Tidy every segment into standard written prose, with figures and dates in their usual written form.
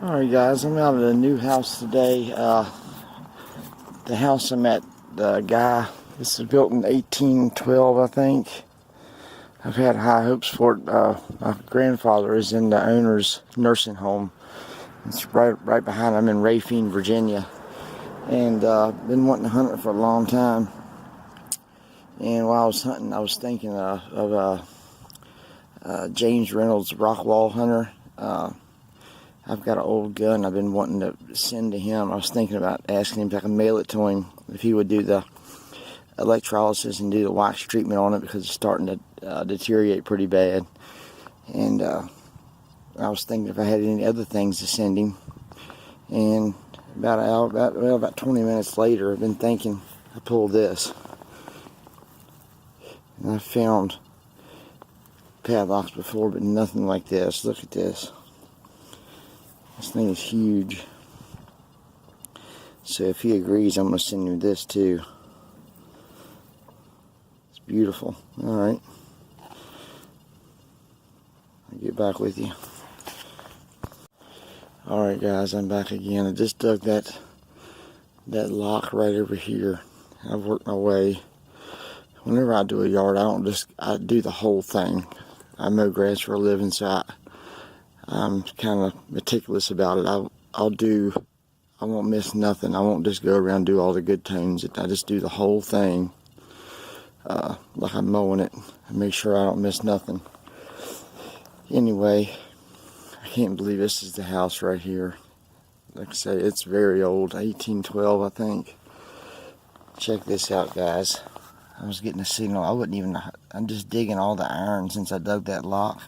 Alright guys, I'm out at a new house today. The house I'm at, the guy, this was built in 1812 I think. I've had high hopes for it. My grandfather is in the owner's nursing home. It's right behind him in Raphine, Virginia. And been wanting to hunt it for a long time. And while I was hunting, I was thinking of James Reynolds, rock wall hunter. I've got an old gun I've been wanting to send to him. I was thinking about asking him if I could mail it to him, if he would do the electrolysis and do the wax treatment on it, because it's starting to deteriorate pretty bad. And I was thinking if I had any other things to send him. And about 20 minutes later, I've been thinking, I pulled this. And I found padlocks before, but nothing like this. Look at this. This thing is huge. So if he agrees, I'm going to send him this too. It's beautiful. Alright. I'll get back with you. Alright guys, I'm back again. I just dug that lock right over here. I've worked my way. Whenever I do a yard, I do the whole thing. I mow grass for a living, so I'm kind of meticulous about it. I won't miss nothing. I won't just go around and do all the good tones. I just do the whole thing like I'm mowing it and make sure I don't miss nothing. Anyway, I can't believe this is the house right here. Like I say, it's very old, 1812 I think. Check this out guys. I was getting a signal. I'm just digging all the iron since I dug that lock.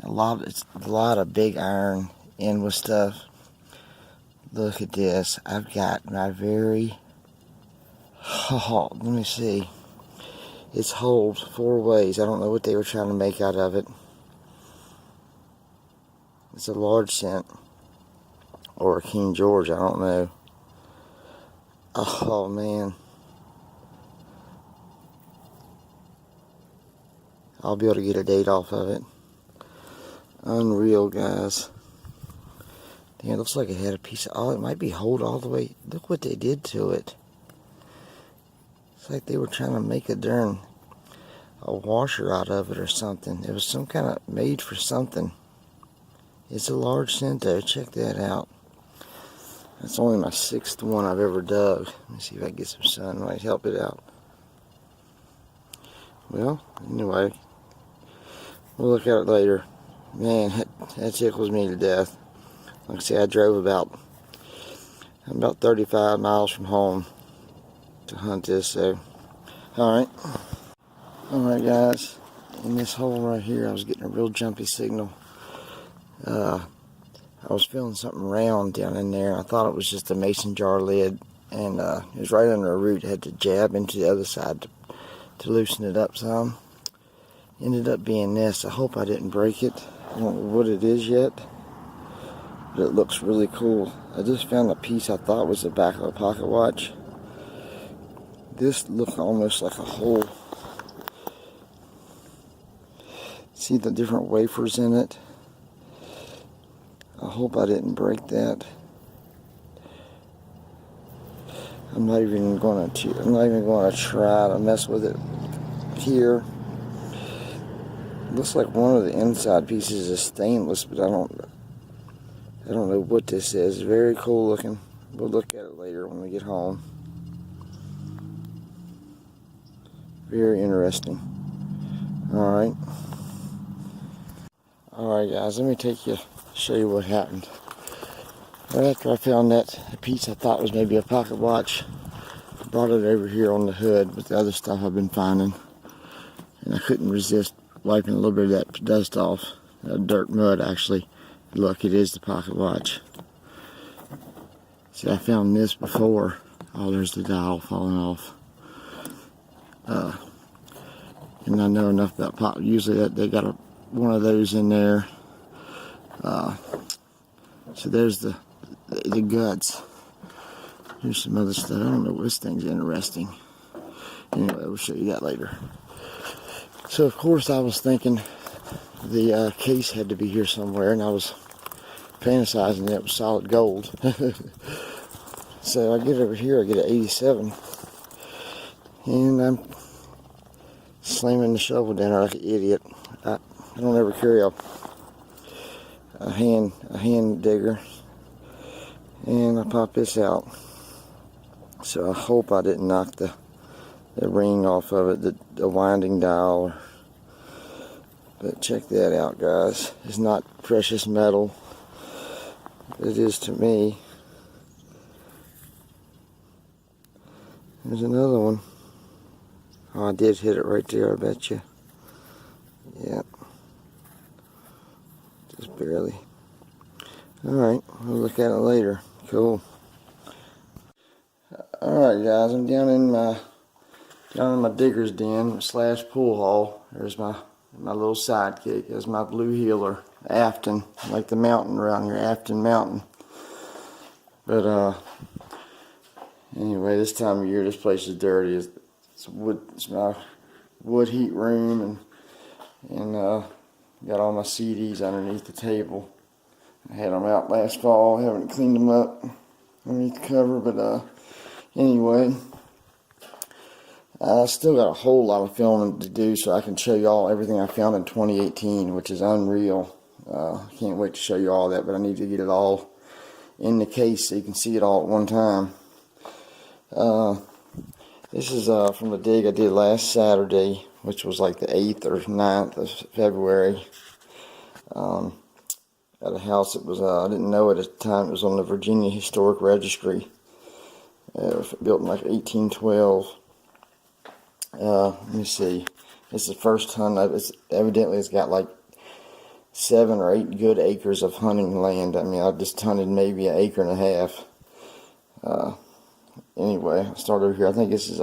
It's a lot of big iron in with stuff. Look at this. I've got my let me see. It's holed 4 ways. I don't know what they were trying to make out of it. It's a large cent. Or a King George, I don't know. Oh man. I'll be able to get a date off of it. Unreal, guys. Damn, it looks like it had a piece of... Oh, it might be holed all the way... Look what they did to it. It's like they were trying to make a washer out of it or something. It was some kind of made for something. It's a large cent though. Check that out. That's only my 6th one I've ever dug. Let me see if I can get some sun. Might help it out. Well, anyway. We'll look at it later. Man, that tickles me to death. Like I say, I drove about 35 miles from home to hunt this, so. Alright. Alright guys, in this hole right here, I was getting a real jumpy signal. I was feeling something round down in there, and I thought it was just a mason jar lid, and it was right under a root. I had to jab into the other side to loosen it up some. Ended up being this. I hope I didn't break it. I don't know what it is yet, but it looks really cool. I just found a piece I thought was the back of a pocket watch. This looked almost like a hole. See the different wafers in it? I hope I didn't break that. I'm not even going to try to mess with it here. Looks like one of the inside pieces is stainless, but I don't know what this is. Very cool looking. We'll look at it later when we get home. Very interesting. Alright. Alright guys, let me show you what happened. Right after I found that piece I thought was maybe a pocket watch, I brought it over here on the hood with the other stuff I've been finding. And I couldn't resist wiping a little bit of that dust off. Dirt mud actually. Look, it is the pocket watch. See, I found this before. Oh, there's the dial falling off. And I know enough about pocket. Usually they got one of those in there. So there's the guts. Here's some other stuff. I don't know. This thing's interesting. Anyway, we'll show you that later. So of course I was thinking the case had to be here somewhere, and I was fantasizing that it was solid gold. So I get over here, I get an 87. And I'm slamming the shovel down there like an idiot. I don't ever carry a hand digger. And I pop this out. So I hope I didn't knock the ring off of it, the winding dial. But check that out, guys. It's not precious metal. It is to me. There's another one. Oh, I did hit it right there, I bet you. Yep. Just barely. Alright, we'll look at it later. Cool. Alright guys, I'm down in my digger's den slash pool hall. There's my little sidekick. There's my blue heeler, Afton, like the mountain around here, Afton Mountain. But anyway, this time of year, this place is dirty. It's my wood heat room, and got all my CDs underneath the table. I had them out last fall. I haven't cleaned them up underneath the cover, but anyway, I still got a whole lot of filming to do, so I can show you all everything I found in 2018, which is unreal. Can't wait to show you all that, but I need to get it all in the case so you can see it all at one time. This is from the dig I did last Saturday, which was like the 8th or 9th of February. At a house that was, I didn't know at the time, it was on the Virginia Historic Registry. It was built in like 1812. Let me see. It's the first hunt of it. Evidently it's got like 7 or 8 good acres of hunting land. I mean, I just hunted maybe an acre and a half. Anyway, I started over here. I think this is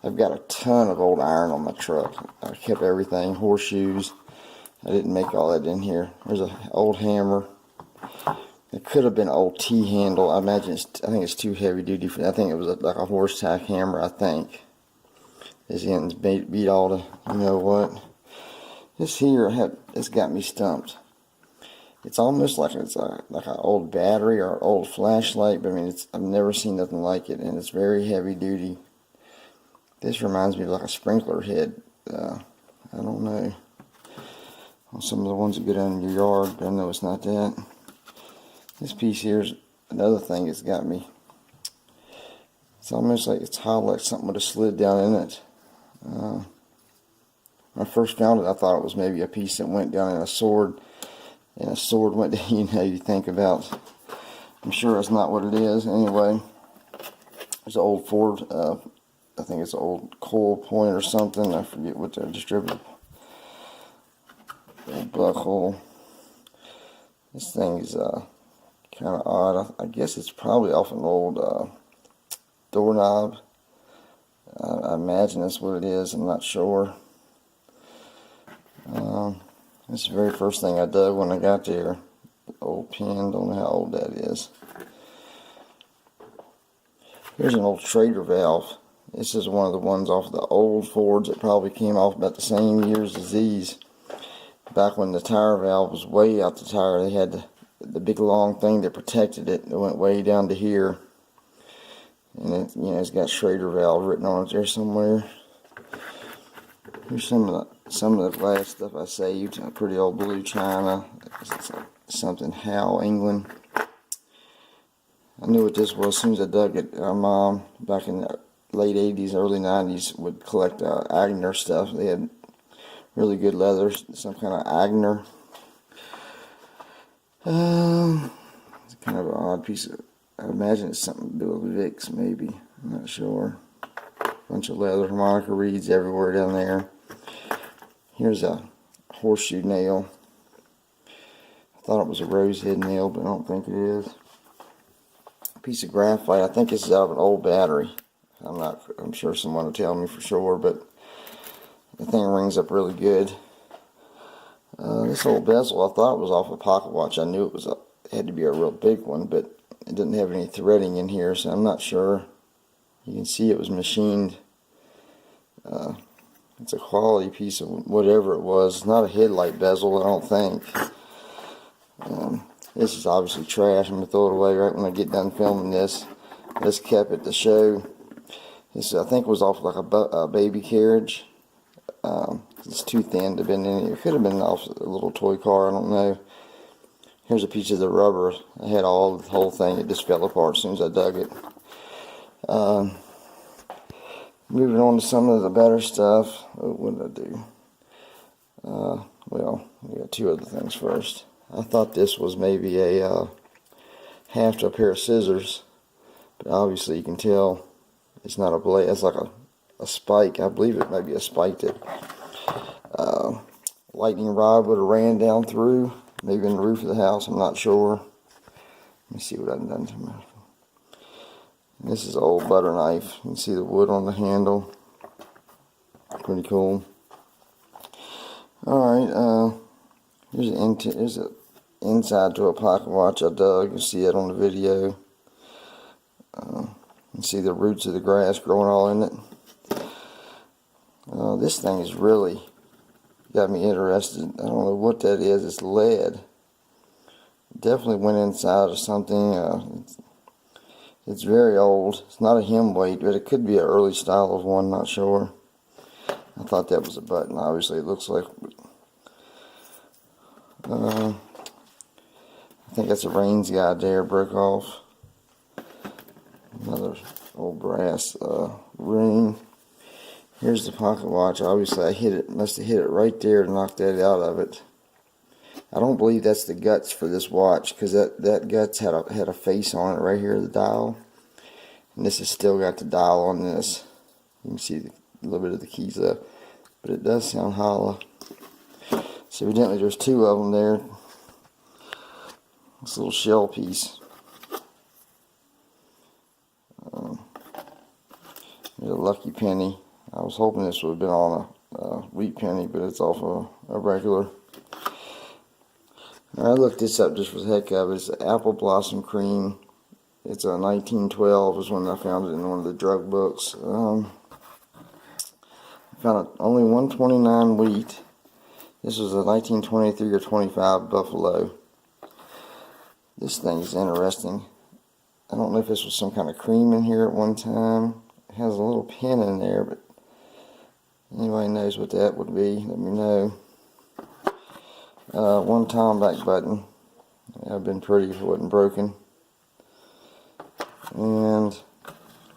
I've got a ton of old iron on my truck. I kept everything, horseshoes. I didn't make all that in here. There's an old hammer. It could have been an old T-handle. I think it's too heavy duty for that. I think it was like a horse tack hammer, I think. This end's beat all the, you know what. This here, it's got me stumped. It's almost like it's like an old battery or an old flashlight, but I mean, I've never seen nothing like it, and it's very heavy duty. This reminds me of like a sprinkler head. I don't know. On some of the ones that go down in your yard, I know it's not that. This piece here is another thing that's got me. It's almost like it's hollow, like something would have slid down in it. When I first found it, I thought it was maybe a piece that went down in a sword. And a sword went down, you know, you think about. I'm sure that's not what it is. Anyway, there's an old Ford, I think it's an old coil point or something. I forget what the distributor. Old buckle. This thing is kind of odd. I guess it's probably off an old doorknob. I imagine that's what it is. I'm not sure. That's the very first thing I dug when I got there. The old pin. Don't know how old that is. Here's an old Trader valve. This is one of the ones off the old Fords that probably came off about the same years as these. Back when the tire valve was way out the tire, they had the big long thing that protected it. It went way down to here. And it, you know, it's got Schrader valve written on it there somewhere. Here's some of the glass stuff I saved. A pretty old blue china. It's something Howe, England. I knew what this was as soon as I dug it. Our mom, back in the late 80s, early 90s, would collect Agner stuff. They had really good leather, some kind of Agner. It's kind of an odd piece of, I imagine it's something to do with Vicks, maybe. I'm not sure. Bunch of leather, harmonica reeds everywhere down there. Here's a horseshoe nail. I thought it was a rosehead nail, but I don't think it is. A piece of graphite. I think this is out of an old battery. I'm sure someone will tell me for sure, but the thing rings up really good. This old bezel, I thought it was off a pocket watch. I knew it had to be a real big one, but it didn't have any threading in here, so I'm not sure. You can see it was machined. It's a quality piece of whatever it was. It's not a headlight bezel, I don't think. This is obviously trash. I'm going to throw it away right when I get done filming this. I just kept it to show. This, I think, was off like a baby carriage. It's too thin to have been in it. It could have been off a little toy car, I don't know. Here's a piece of the rubber. I had the whole thing. It just fell apart as soon as I dug it. Moving on to some of the better stuff. What did I do? Well, we got two other things first. I thought this was maybe a half to a pair of scissors, but obviously you can tell it's not a blade. It's like a spike. I believe it might be a spike that lightning rod would have ran down through, maybe in the roof of the house. I'm not sure. Let me see what I've done to my. This is an old butter knife. You can see the wood on the handle. Pretty cool. Alright, here's an inside to a pocket watch I dug. You see it on the video. You can see the roots of the grass growing all in it. This thing is really got me interested. I don't know what that is. It's lead. It definitely went inside of something. It's very old. It's not a hem weight, but it could be an early style of one. Not sure. I thought that was a button. Obviously, it looks like. I think that's a Rains guide there. Broke off. Another old brass ring. Here's the pocket watch. Obviously, I hit it. Must have hit it right there to knock that out of it. I don't believe that's the guts for this watch, because that guts had a face on it right here, the dial. And this has still got the dial on this. You can see a little bit of the keys up, but it does sound hollow. So evidently there's two of them there. This little shell piece. There's a lucky penny. I was hoping this would have been on a wheat penny, but it's off a regular. I looked this up just for the heck of it. It's apple blossom cream. It's a 1912 is when I found it in one of the drug books. I found it only 129 wheat. This was a 1923 or 25 Buffalo. This thing is interesting. I don't know if this was some kind of cream in here at one time. It has a little pin in there, but anybody knows what that would be, let me know. One Tomback button. I've been pretty if it wasn't broken. And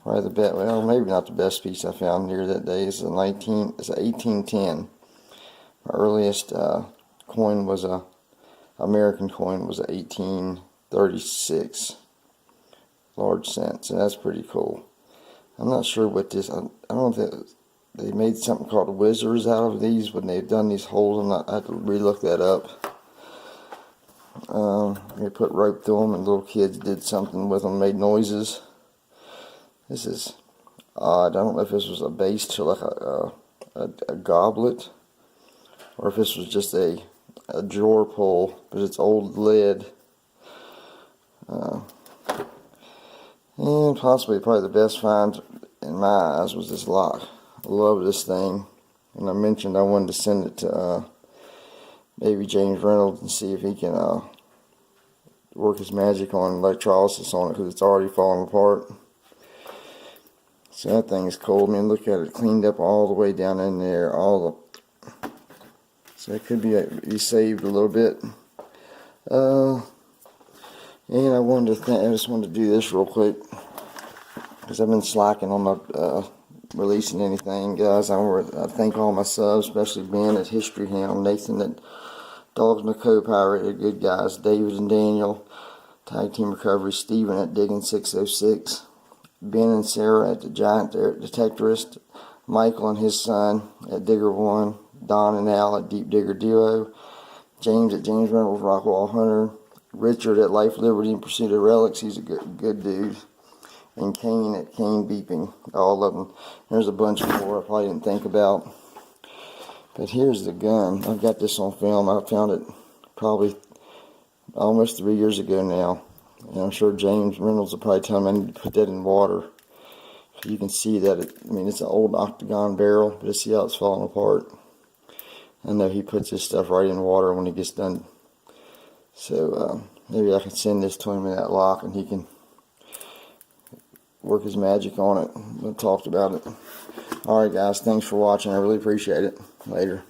probably the best, well, maybe not the best piece I found here that day. It's an 1810. My earliest coin was American coin was a 1836 large cents, and that's pretty cool. I'm not sure what this. I don't know if they made something called wizards out of these when they've done these holes. I have to re-look that up. They put rope through them, and little kids did something with them, made noises. This is odd. I don't know if this was a base to like a goblet, or if this was just a drawer pull, but it's old lead. And probably the best find in my eyes was this lock. I love this thing, and I mentioned I wanted to send it to maybe James Reynolds and see if he can work his magic on electrolysis on it, because it's already falling apart. So that thing is cold. I mean, look at it, cleaned up all the way down in there. So it could be saved a little bit. And I just wanted to do this real quick, because I've been slacking on my releasing anything, guys. I thank all my subs, especially Ben at History Ham, Nathan at Dogs My Co-Pirate, they're good guys, David and Daniel, Tag Team Recovery, Steven at Digging 606, Ben and Sarah at the Giant Detectorist, Michael and his son at Digger 1, Don and Al at Deep Digger Duo, James at James Reynolds Rockwall Hunter, Richard at Life, Liberty, and Pursuit of Relics, he's a good dude, and Kane at Kane Beeping, all of them. There's a bunch more I probably didn't think about. But here's the gun. I've got this on film. I found it probably almost 3 years ago now. And I'm sure James Reynolds will probably tell me I need to put that in water. You can see that it's an old octagon barrel, but see how it's falling apart. I know he puts his stuff right in water when he gets done. So maybe I can send this to him in that lock and he can work his magic on it. We talked about it. Alright guys, thanks for watching. I really appreciate it. Later.